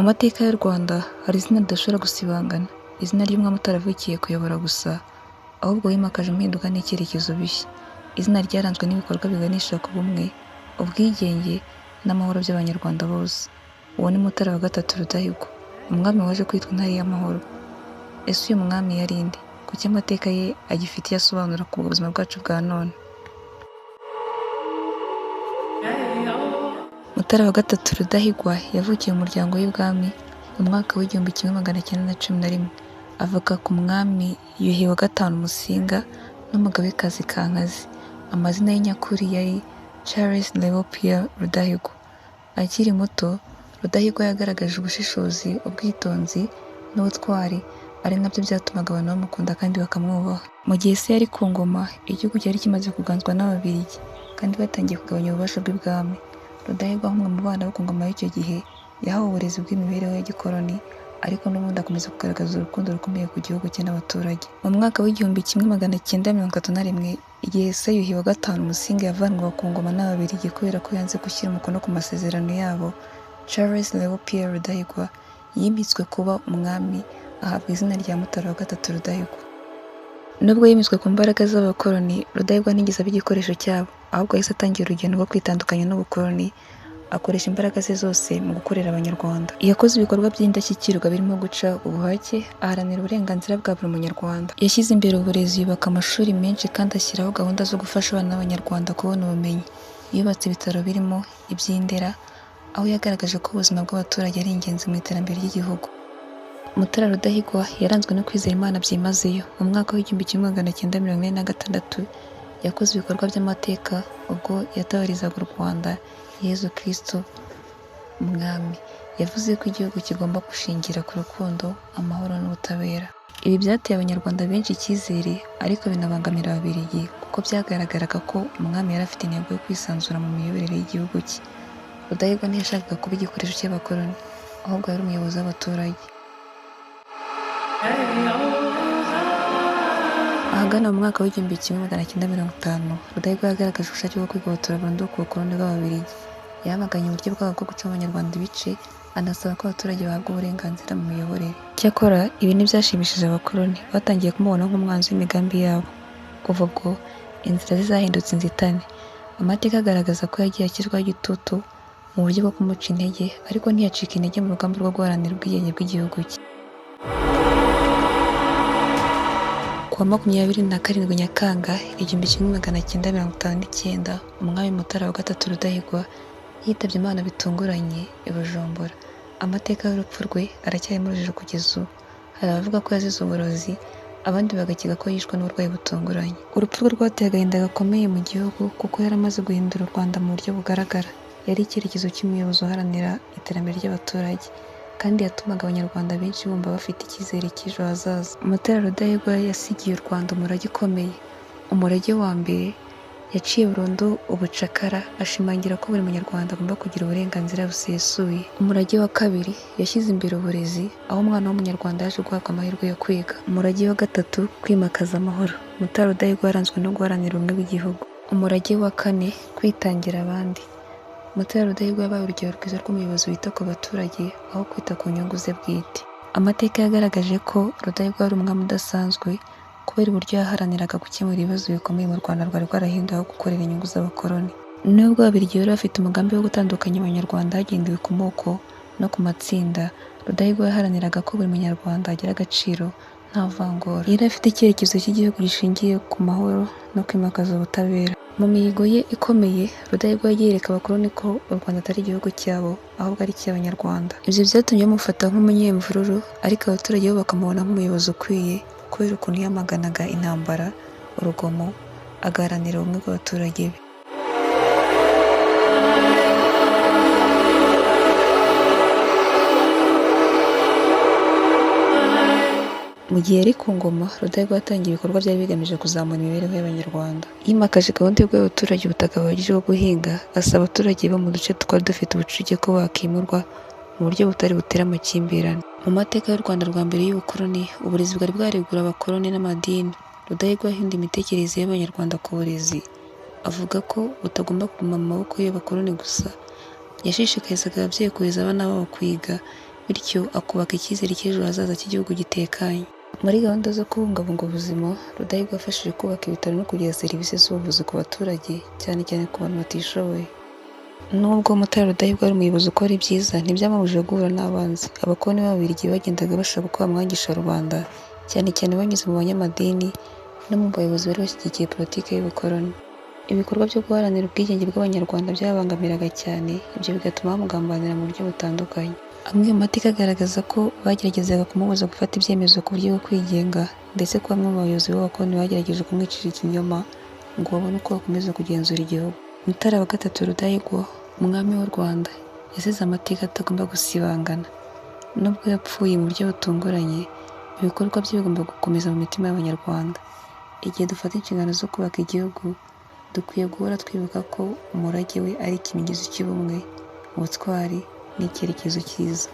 mateka y'u Rwanda hari izina ridashobora gusibangana, izina ry'umwami utaravukiye kuyobora gusa, ahubwo yimakaje impinduka n'icyerekezo bishya. Izina ryaranzwe n'ibikorwa biganisha ku bumwe, ubwigenge n'amahoro by'Abanyarwanda bose. Uwo ni Mutara wa gatatu Rudahigwa, umwami waje kwitwa Intare y'Amahoro. Ese uyu mwami yari nde? Kuki amateka ye agifite icyo asobanura ku buzima bwacu bwa none? Mutara wa gatatu Rudahigwa yavukiye mu muryango w'ibwami mu mwaka w'1911. Avuka ku mwami Yuhi wa gatanu Musinga n'umugabekazi Kankazi. Amazina ye nyakuri yari Charles Léon Pierre Rudahigwa. Akiri muto, Rudahigwa yagaragaje ubushishozi, ubwitonzi n'ubutwari, ari nabyo byatumaga abantu bamukunda kandi bakamwubaha. Mu gihe se yari ku ngoma, igihugu cyari kimaze kuganzwa n'Ababiligi kandi batangiye kugabanya ububasha bw'ibwami. Rudahigwa nk'umwe mu bana bo ku ngoma y'icyo gihe yahawe uburezi bw'imibereho ya gikoloni, ariko n'ubundi akomeza kugaragaza urukundo rukomeye ku gihugu cye n'abaturage. Mu mwaka w'1931, igihe se Yuhi wa gatanu Musinga yavanwaga ku ngoma n'Ababiligi kubera ko yanze gushyira umukono ku masezerano yabo, Charles Léon Pierre Rudahigwa yimitswe kuba umwami, ahabwa izina rya Mutara wa gatatu Rudahigwa. Nubwo yimitswe ku mbaraga z'abakoloni, Rudahigwa ntigeze aba igikoresho cyabo, ahubwo yahise atangira urugendo rwo kwitandukanya n'ubukoloni, akoresha imbaraga ze zose mu gukorera Abanyarwanda. Yakoze ibikorwa by'indashyikirwa birimo guca ubuhake, aharanira uburenganzira bwa buri munyarwanda. Yashyize imbere uburezi, yubaka amashuri menshi kandi ashyiraho gahunda zo gufasha abana b'Abanyarwanda kubona ubumenyi. Yubatse ibitaro birimo iby'Indera, aho yagaragaje ko ubuzima bw'abaturage ari ingenzi mu iterambere ry'igihugu. Mutara Rudahigwa yaranzwe no kwizera Imana byimazeyo. Mu mwaka w'1946 yakoze ibikorwa by'amateka ubwo yatabarizaga u Rwanda Yezu Kristo umwami. Yavuze ko igihugu kigomba gushingira ku rukundo, amahoro n'ubutabera. Ibi byateye Abanyarwanda benshi icyizere, ariko binabangamira Ababiligi kuko byagaragaraga ko umwami yari afite intego yo kwisanzura mu miyoborere y'igihugu cye. Rudahigwa ntiyashakaga kuba igikoresho cy'abakoloni, ahubwo yari umuyobozi w'abaturage. Ahagana mu mwaka w'1950, Rudahigwa yagaragaje ubushake bwo kwigobotora burundu ku bukoloni bw'Ababiligi. Yamaganye uburyo bwabo bwo guca Abanyarwanda ibice, anasaba ko abaturage bahabwa uburenganzira mu miyoborere. Cyakora ibi ntibyashimishije abakoloni, batangiye kumubona nk'umwanzi w'imigambi yabo. Kuva ubwo inzira ze zahindutse inzitane. Amateka agaragaza ko yagiye ashyirwaho igitutu mu buryo bwo kumuca intege, ariko ntiyacika intege mu rugamba rwo guharanira ubwigenge bw'igihugu cye. Kuwa 27 Nyakanga 1959, umwami Mutara wa gatatu Rudahigwa yitabye Imana bitunguranye i Bujumbura. Amateka y'urupfu rwe aracyarimo urujijo kugeza ubu. Hari abavuga ko yazize uburozi, abandi bagakeka ko yishwe n'uburwayi butunguranye. Urupfu rwe rwateye agahinda gakomeye mu gihugu kuko yari amaze guhindura u Rwanda mu buryo bugaragara. Yari icyerekezo cy'umuyobozi uharanira iterambere ry'abaturage, kandi yatumaga Abanyarwanda benshi bumva bafite icyizere cy'ejo hazaza. Mutara Rudahigwa yasigiye u Rwanda umurage ukomeye. Umurage wa mbere, yaciye burundu ubucakara, ashimangira ko buri munyarwanda agomba kugira uburenganzira busesuye. Umurage wa kabiri, yashyize imbere uburezi, aho umwana w'umunyarwanda yaje guhabwa amahirwe yo kwiga. Umurage wa gatatu, kwimakaza amahoro. Mutara Rudahigwa yaranzwe no guharanira ubumwe bw'igihugu. Umurage wa kane, kwitangira abandi. Mutara Rudahigwa yabaye urugero rwiza rw'umuyobozi wita ku baturage aho kwita ku nyungu ze bwite. Amateka yagaragaje ko Rudahigwa ari umwami udasanzwe kubera uburyo yaharaniraga gukemura ibibazo bikomeye mu Rwanda rwari rwarahinduwe aho gukorera inyungu z'abakoloni. Nubwo Ababiligi bari bafite umugambi wo gutandukanya Abanyarwanda hagendewe ku moko no ku matsinda, Rudahigwa yaharaniraga ko buri munyarwanda agira agaciro nta vangura. Yari afite icyerekezo cy'igihugu gishingiye ku mahoro no kwimakaza ubutabera. Mu mihigo ye ikomeye, Rudahigwa yagiye yereka abakoloni ko u Rwanda atari igihugu cyabo, ahubwo ari icy'Abanyarwanda. Ibyo byatumye bamufata nk'umunyemvururu, ariko abaturage bo bakamubona nk'umuyobozi ukwiye kubera ukuntu yamaganaga intambara, urugomo, agaharanira ubumwe bw'abaturage be. Mu gihe yari ku ngoma, Rudahigwa yatangiye ibikorwa byari bigamije kuzamura imibereho y'Abanyarwanda. Yimakaje gahunda yo guha abaturage ubutaka buhagije bwo guhinga, asaba abaturage bo mu duce twari dufite ubucucike ko bakimurwa mu buryo butari butera amakimbirane. Mu mateka y'u Rwanda rwa mbere y'ubukoloni, uburezi bwari bwaregura abakoloni n'amadini. Rudahigwa yahinduye imitekerereze y'Abanyarwanda ku burezi, avuga ko butagomba kuguma mu maboko y'abakoloni gusa. Yashishikarizaga ababyeyi kohereza abana babo kwiga, bityo akubaka icyizere cy'ejo hazaza cy'igihugu gitekanye. Muri gahunda zo kubungabunga ubuzima, Rudahigwa yafashije kubaka ibitaro no kugeza serivisi z'ubuvuzi ku baturage, cyane cyane ku bantu batishoboye. Nubwo Mutara Rudahigwa ari umuyobozi ukora ibyiza, ntibyamubujije guhura n'abanzi. Abakoloni b'Ababiligi bagendaga bashaka uko bamwangisha rubanda, cyane cyane banyuze mu banyamadini no mu bayobozi bari bashyigikiye politiki y'ubukoloni. Ibikorwa byo guharanira ubwigenge bw'Abanyarwanda byabangamiraga cyane, ibyo bigatuma bamugambanira mu buryo butandukanye. Amwe mu mateka agaragaza ko bageragezaga kumubuza gufata ibyemezo ku buryo bwo kwigenga, ndetse ko bamwe mu bayobozi b'abakoloni bagerageje kumwicira ikinyoma ngo babone uko bakomeza kugenzura igihugu. Mutara wa gatatu Rudahigwa, umwami w'u Rwanda, yasize amateka atagomba gusibangana. Nubwo yapfuye mu buryo butunguranye, ibikorwa bye bigomba gukomeza mu mitima y'Abanyarwanda. Igihe dufata inshingano zo kubaka igihugu, dukwiye guhora twibuka ko umurage we ari ikimenyetso cy'ubumwe, ubutwari n'icyerekezo cyiza.